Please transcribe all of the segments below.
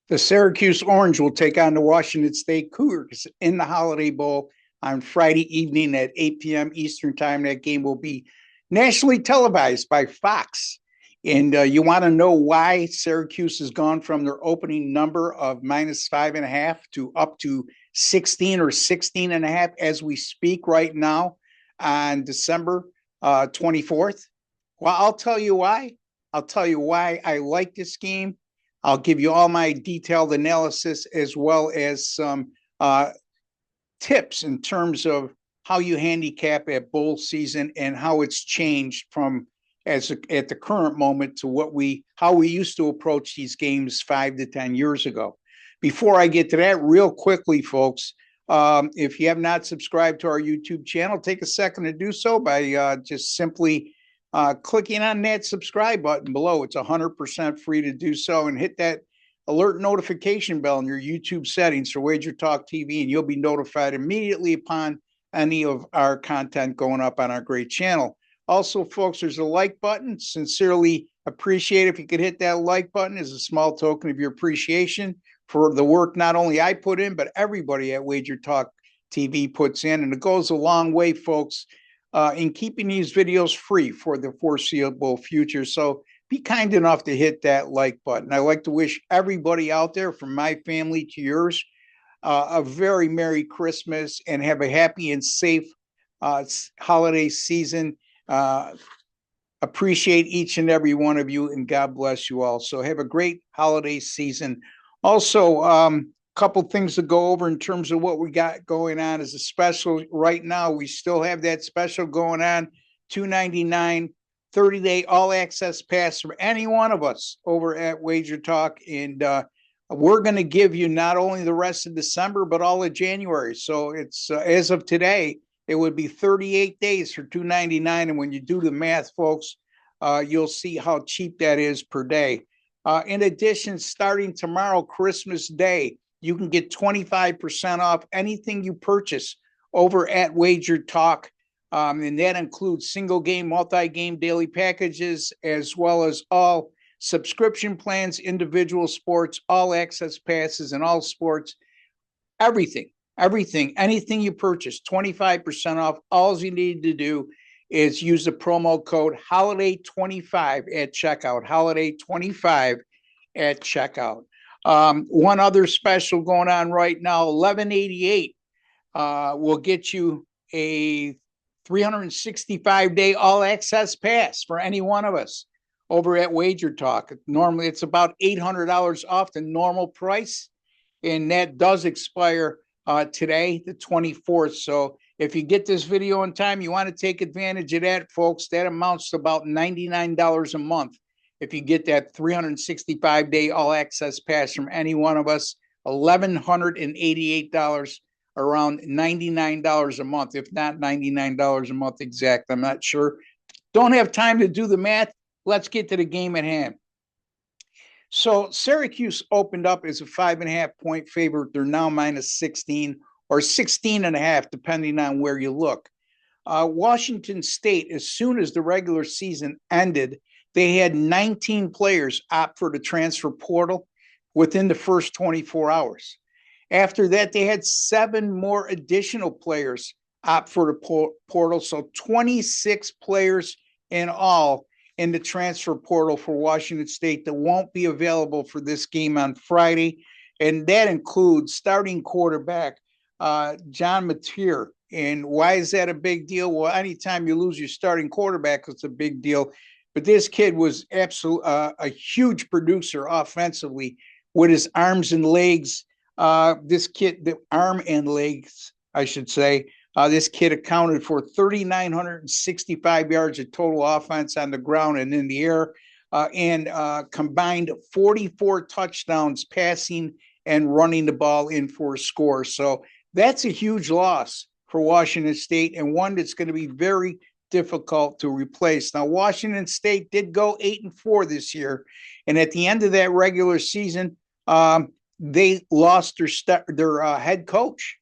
The Syracuse Orange will take on the Washington State Cougars in the Holiday Bowl on Friday evening at 8 p.m. Eastern Time. That game will be nationally televised by Fox. And you want to know why Syracuse has gone from their opening number of -5.5 to up to 16 or 16.5 as we speak right now on December 24th? Well, I'll tell you why. I'll tell you why I like this game. I'll give you all my detailed analysis as well as some tips in terms of how you handicap at bowl season and how it's changed from at the current moment to how we used to approach these games 5 to 10 years ago. Before I get to that, real quickly, folks, if you have not subscribed to our YouTube channel, take a second to do so by just simply clicking on that subscribe button below. It's 100% free to do so, and hit that alert notification bell in your YouTube settings for Wager Talk TV, and you'll be notified immediately upon any of our content going up on our great channel. Also, folks, there's a like button. Sincerely appreciate if you could hit that like button as a small token of your appreciation for the work not only I put in, but everybody at Wager Talk TV puts in. And it goes a long way, folks, in keeping these videos free for the foreseeable future. So be kind enough to hit that like button. I like to wish everybody out there, from my family to yours, a very Merry Christmas and have a happy and safe holiday season. Appreciate each and every one of you, and God bless you all. So have a great holiday season. Also, couple things to go over in terms of what we got going on as a special right now. We still have that special going on, $2.99 30-day all access pass for any one of us over at Wager Talk. And we're going to give you not only the rest of December, but all of January. So it's as of today, it would be 38 days for $2.99. And when you do the math, folks, you'll see how cheap that is per day. In addition, starting tomorrow, Christmas Day, you can get 25% off anything you purchase over at Wager Talk. And that includes single game, multi-game daily packages, as well as all subscription plans, individual sports, all access passes, and all sports, everything, anything you purchase, 25% off. All you need to do is use the promo code HOLIDAY25 at checkout, HOLIDAY25 at checkout. One other special going on right now, $11.88 will get you a 365-day all-access pass for any one of us over at Wager Talk. Normally, it's about $800 off the normal price, and that does expire today, the 24th. So if you get this video in time, you want to take advantage of that, folks. That amounts to about $99 a month. If you get that 365-day all-access pass from any one of us, $1,188, around $99 a month, if not $99 a month exact. I'm not sure. Don't have time to do the math. Let's get to the game at hand. So Syracuse opened up as a 5.5-point favorite. They're now -16 or 16.5, depending on where you look. Washington State, as soon as the regular season ended, they had 19 players opt for the transfer portal within the first 24 hours. After that, they had 7 more additional players opt for the portal. So 26 players in all in the transfer portal for Washington State that won't be available for this game on Friday. And that includes starting quarterback John Mateer. And why is that a big deal? Well, anytime you lose your starting quarterback, it's a big deal. But this kid was a huge producer offensively with his arms and legs. This kid, the arm and legs, I should say, this kid accounted for 3,965 yards of total offense on the ground and in the air, and combined 44 touchdowns passing and running the ball in for a score. So that's a huge loss for Washington State, and one that's going to be very difficult to replace. Now, Washington State did go 8-4 this year, and at the end of that regular season, they lost their head coach.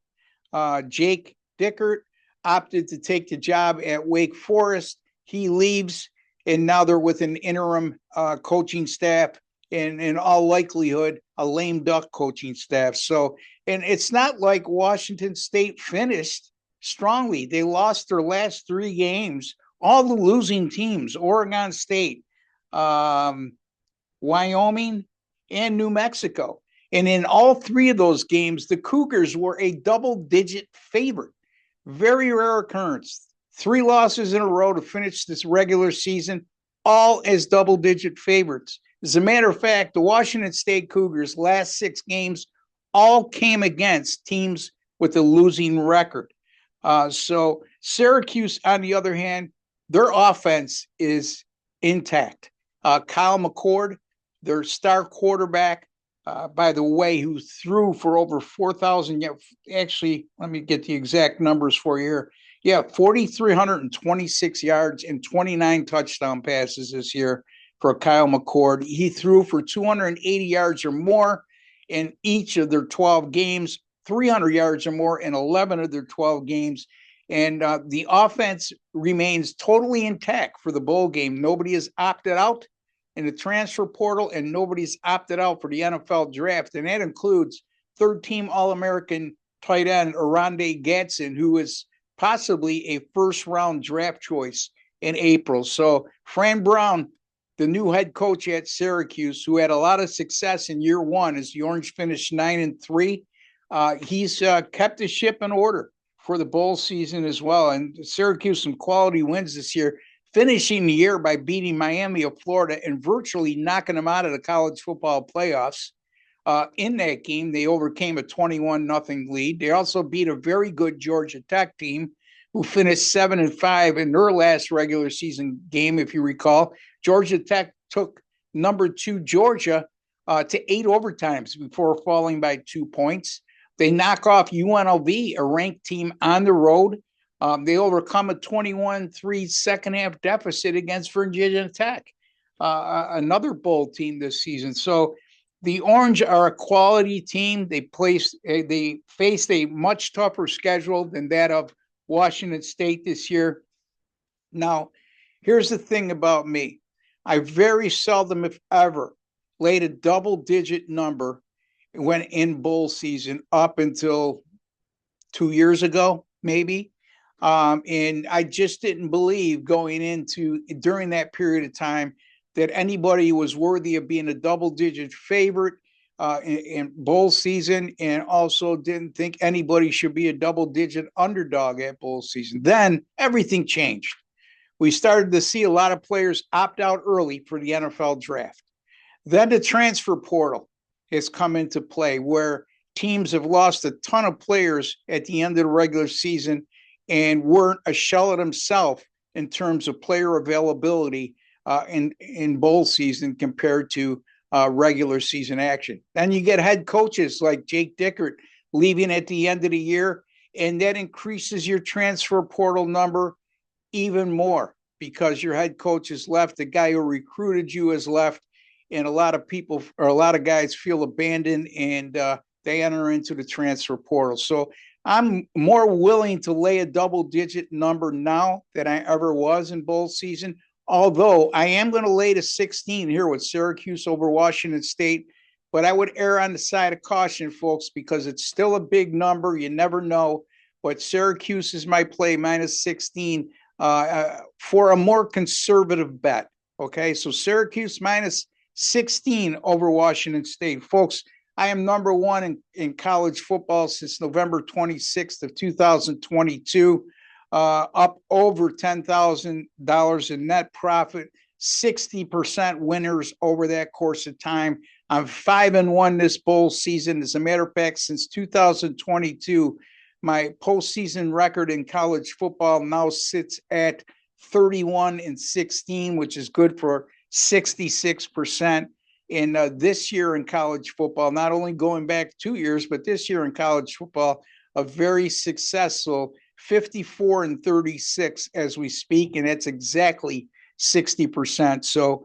Jake Dickert opted to take the job at Wake Forest. He leaves, and now they're with an interim coaching staff in all likelihood, a lame duck coaching staff. So, and it's not like Washington State finished strongly. They lost their last 3 games, all the losing teams, Oregon State, um, Wyoming, and New Mexico. And in all 3 of those games, the Cougars were a double-digit favorite. Very rare occurrence. 3 losses in a row to finish this regular season, all as double-digit favorites. As a matter of fact, the Washington State Cougars' last 6 games all came against teams with a losing record. So Syracuse, on the other hand, their offense is intact. Kyle McCord, their star quarterback, by the way, who threw for over 4,000. Actually, let me get the exact numbers for you here. Yeah, 4,326 yards and 29 touchdown passes this year for Kyle McCord. He threw for 280 yards or more in each of their 12 games, 300 yards or more in 11 of their 12 games. And the offense remains totally intact for the bowl game. Nobody has opted out in the transfer portal, and nobody's opted out for the NFL draft. And that includes third-team All-American tight end Oronde Gadsden, who is possibly a first-round draft choice in April. So Fran Brown, the new head coach at Syracuse, who had a lot of success in year 1 as the Orange finished 9-3, he's kept the ship in order for the bowl season as well. And Syracuse, some quality wins this year, finishing the year by beating Miami of Florida and virtually knocking them out of the college football playoffs. In that game, they overcame a 21-0 lead. They also beat a very good Georgia Tech team who finished 7-5 in their last regular season game. If you recall, Georgia Tech took number 2 Georgia to 8 overtimes before falling by 2 points. They knock off UNLV, a ranked team, on the road. They overcome a 21-3 second-half deficit against Virginia Tech, another bowl team this season. So the Orange are a quality team. They faced a much tougher schedule than that of Washington State this year. Now, here's the thing about me. I very seldom, if ever, laid a double-digit number when in bowl season up until 2 years ago, maybe. And I just didn't believe going into during that period of time that anybody was worthy of being a double-digit favorite in bowl season, and also didn't think anybody should be a double-digit underdog at bowl season. Then everything changed. We started to see a lot of players opt out early for the NFL draft. Then the transfer portal has come into play, where teams have lost a ton of players at the end of the regular season and weren't a shell of themselves in terms of player availability in bowl season compared to regular season action. Then you get head coaches like Jake Dickert leaving at the end of the year, and that increases your transfer portal number even more because your head coach has left, the guy who recruited you has left, and a lot of people or a lot of guys feel abandoned, and they enter into the transfer portal. So I'm more willing to lay a double-digit number now than I ever was in bowl season, although I am going to lay to 16 here with Syracuse over Washington State, but I would err on the side of caution, folks, because it's still a big number. You never know, but Syracuse is my play, minus 16, for a more conservative bet. Okay, so Syracuse minus 16 over Washington State. Folks, I am number 1 in college football since November 26th of 2022, up over $10,000 in net profit, 60% winners over that course of time. I'm 5-1 this bowl season. As a matter of fact, since 2022, my postseason record in college football now sits at 31-16, which is good for 66%. And this year in college football, not only going back 2 years, but this year in college football, a very successful 54-36 as we speak, and that's exactly 60%. So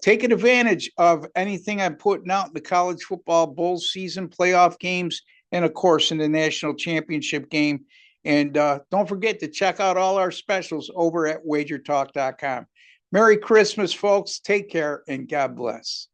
taking advantage of anything I'm putting out in the college football bowl season, playoff games, and of course in the national championship game. And don't forget to check out all our specials over at wagertalk.com. Merry Christmas, folks. Take care, and God bless.